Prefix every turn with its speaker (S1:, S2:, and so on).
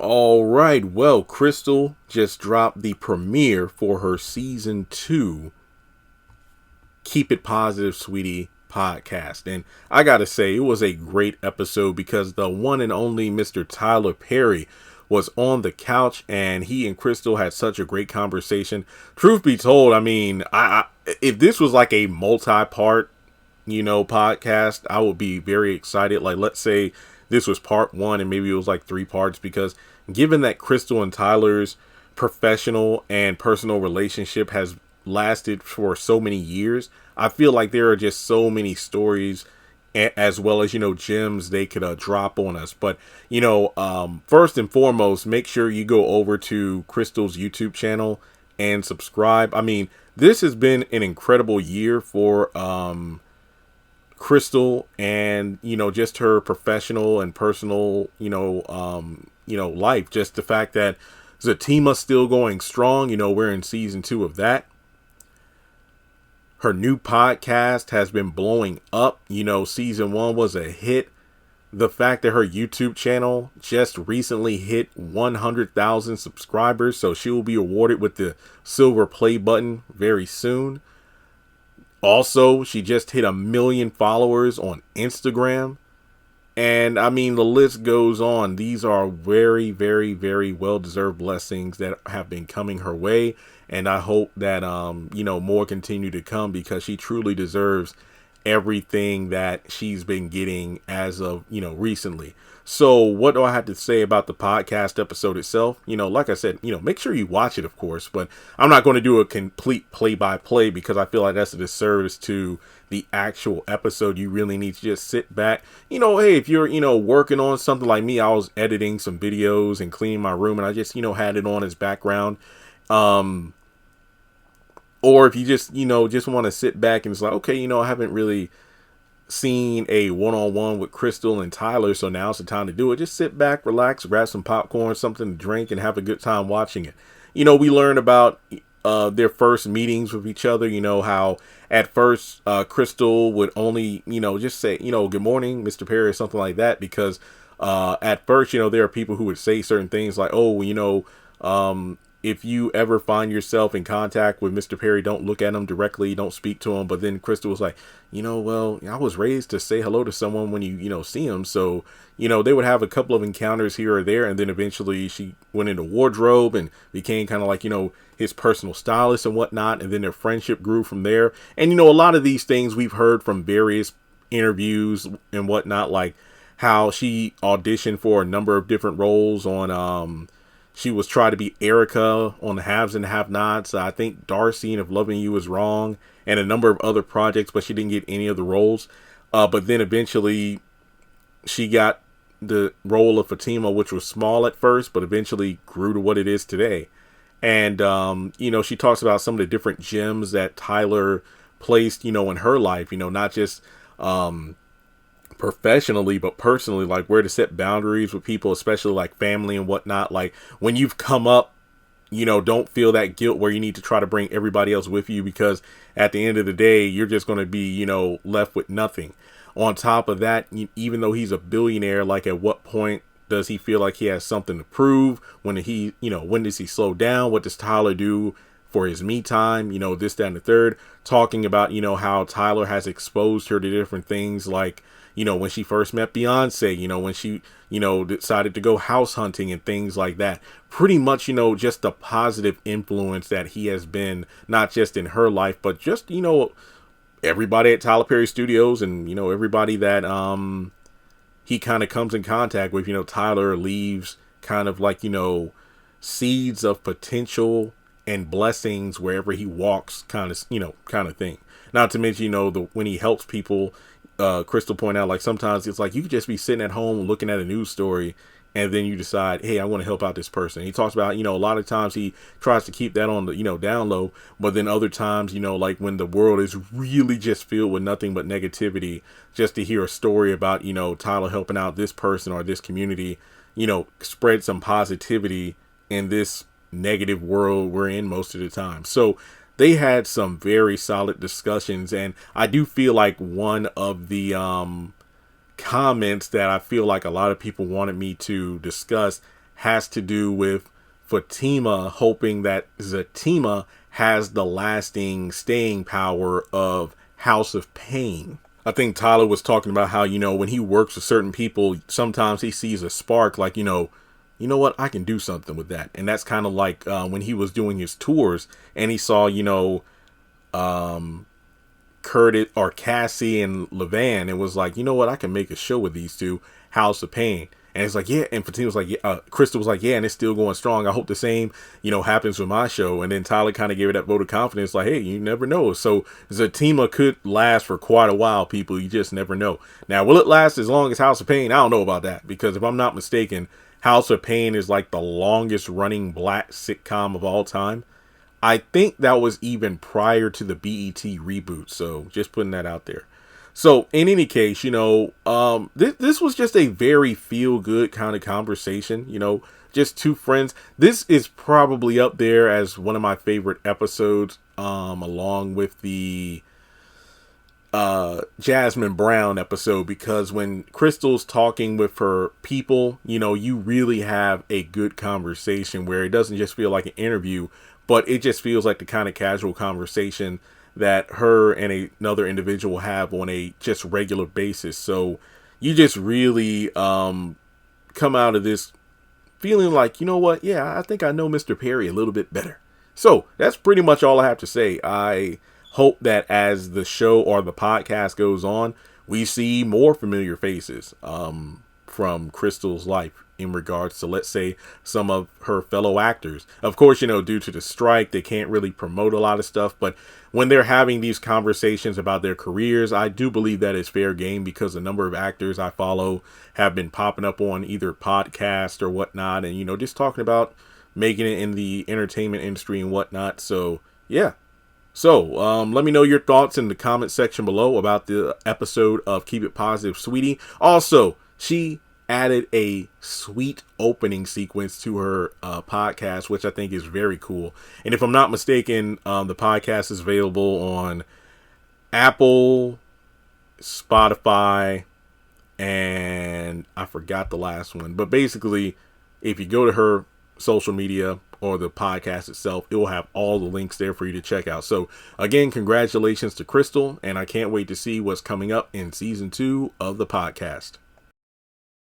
S1: All right, well, Crystal just dropped the premiere for her season 2 Keep It Positive Sweetie podcast. And I gotta say, it was a great episode because the one and only Mr. Tyler Perry was on the couch and he and Crystal had such a great conversation. Truth be told, I mean, I if this was like a multi-part, podcast, I would be very excited. Like, let's say this was part 1 and maybe it was like 3 parts, because given that Crystal and Tyler's professional and personal relationship has lasted for so many years, I feel like there are just so many stories as well as, gems they could drop on us. But, first and foremost, make sure you go over to Crystal's YouTube channel and subscribe. I mean, this has been an incredible year for Crystal, and just her professional and personal life. Just the fact that Zatima's still going strong. We're in season 2 of that. Her new podcast has been blowing up. Season 1 was a hit. The fact that her YouTube channel just recently hit 100,000 subscribers, so she will be awarded with the silver play button very soon. Also, she just hit 1 million followers on Instagram. And I mean, the list goes on. These are very, very, very well-deserved blessings that have been coming her way. And I hope that, more continue to come, because she truly deserves everything that she's been getting as of, recently. So what do I have to say about the podcast episode itself? Like I said, make sure you watch it, of course, but I'm not going to do a complete play-by-play because I feel like that's a disservice to the actual episode. You really need to just sit back. Hey, if you're, working on something like me, I was editing some videos and cleaning my room and I just, had it on as background. Or if you just want to sit back and it's like, okay, I haven't really seen a one-on-one with Crystal and Tyler, so now's the time to do it. Just sit back, relax, grab some popcorn, something to drink, and have a good time watching it. We learned about their first meetings with each other. How at first Crystal would only, just say, good morning, Mr. Perry, or something like that, because at first, there are people who would say certain things like, oh, if you ever find yourself in contact with Mr. Perry, don't look at him directly, don't speak to him. But then Crystal was like, well, I was raised to say hello to someone when you see him. So, they would have a couple of encounters here or there. And then eventually she went into wardrobe and became kind of like, his personal stylist and whatnot. And then their friendship grew from there. And, a lot of these things we've heard from various interviews and whatnot, like how she auditioned for a number of different roles on, she was trying to be Erica on the Haves and Have-Nots. I think Darcy and If Loving You Is Wrong, and a number of other projects, but she didn't get any of the roles. But then eventually she got the role of Fatima, which was small at first, but eventually grew to what it is today. And, she talks about some of the different gems that Tyler placed, in her life, not just professionally but personally, like where to set boundaries with people, especially like family and whatnot. Like when you've come up, don't feel that guilt where you need to try to bring everybody else with you, because at the end of the day you're just going to be left with nothing. On top of that, even though he's a billionaire, like at what point does he feel like he has something to prove? When when does he slow down? What does Tyler do for his me time? This, that, and the third. Talking about how Tyler has exposed her to different things, like when she first met Beyonce, when she, decided to go house hunting and things like that. Pretty much, just the positive influence that he has been, not just in her life, but just, everybody at Tyler Perry Studios and, everybody that he kind of comes in contact with. Tyler leaves kind of like, seeds of potential and blessings wherever he walks, kind of thing. Not to mention, when he helps people, Crystal point out, like sometimes it's like you could just be sitting at home looking at a news story and then you decide, hey, I want to help out this person. He talks about, a lot of times he tries to keep that on the, down low, but then other times, like when the world is really just filled with nothing but negativity, just to hear a story about, Tyler helping out this person or this community, spread some positivity in this negative world we're in most of the time. So they had some very solid discussions, and I do feel like one of the comments that I feel like a lot of people wanted me to discuss has to do with Fatima hoping that Zatima has the lasting staying power of House of Pain. I think Tyler was talking about how, when he works with certain people, sometimes he sees a spark like, you know what, I can do something with that. And that's kind of like when he was doing his tours and he saw, Curtis or Cassie and Levan, it was like, you know what, I can make a show with these two, House of Pain. And it's like, yeah. And Fatima was like, yeah. Crystal was like, yeah, and it's still going strong. I hope the same, happens with my show. And then Tyler kind of gave it that vote of confidence, like, hey, you never know. So Zatima could last for quite a while, people. You just never know. Now, will it last as long as House of Pain? I don't know about that, because if I'm not mistaken, House of Pain is like the longest running black sitcom of all time. I think that was even prior to the BET reboot. So just putting that out there. So in any case, this was just a very feel good kind of conversation, just two friends. This is probably up there as one of my favorite episodes, along with the Jasmine Brown episode, because when Crystal's talking with her people, you really have a good conversation where it doesn't just feel like an interview, but it just feels like the kind of casual conversation that her and another individual have on a just regular basis. So you just really come out of this feeling like, you know what? Yeah, I think I know Mr. Perry a little bit better. So that's pretty much all I have to say. I hope that as the show or the podcast goes on, we see more familiar faces from Crystal's life in regards to, let's say, some of her fellow actors. Of course, due to the strike, they can't really promote a lot of stuff. But when they're having these conversations about their careers, I do believe that is fair game, because a number of actors I follow have been popping up on either podcast or whatnot. And, just talking about making it in the entertainment industry and whatnot. So, yeah. So, let me know your thoughts in the comment section below about the episode of Keep It Positive, Sweetie. Also, she added a sweet opening sequence to her podcast, which I think is very cool. And if I'm not mistaken, the podcast is available on Apple, Spotify, and I forgot the last one. But basically, if you go to her social media or the podcast itself, it will have all the links there for you to check out. So again, congratulations to Crystal, and I can't wait to see what's coming up in season 2 of the podcast.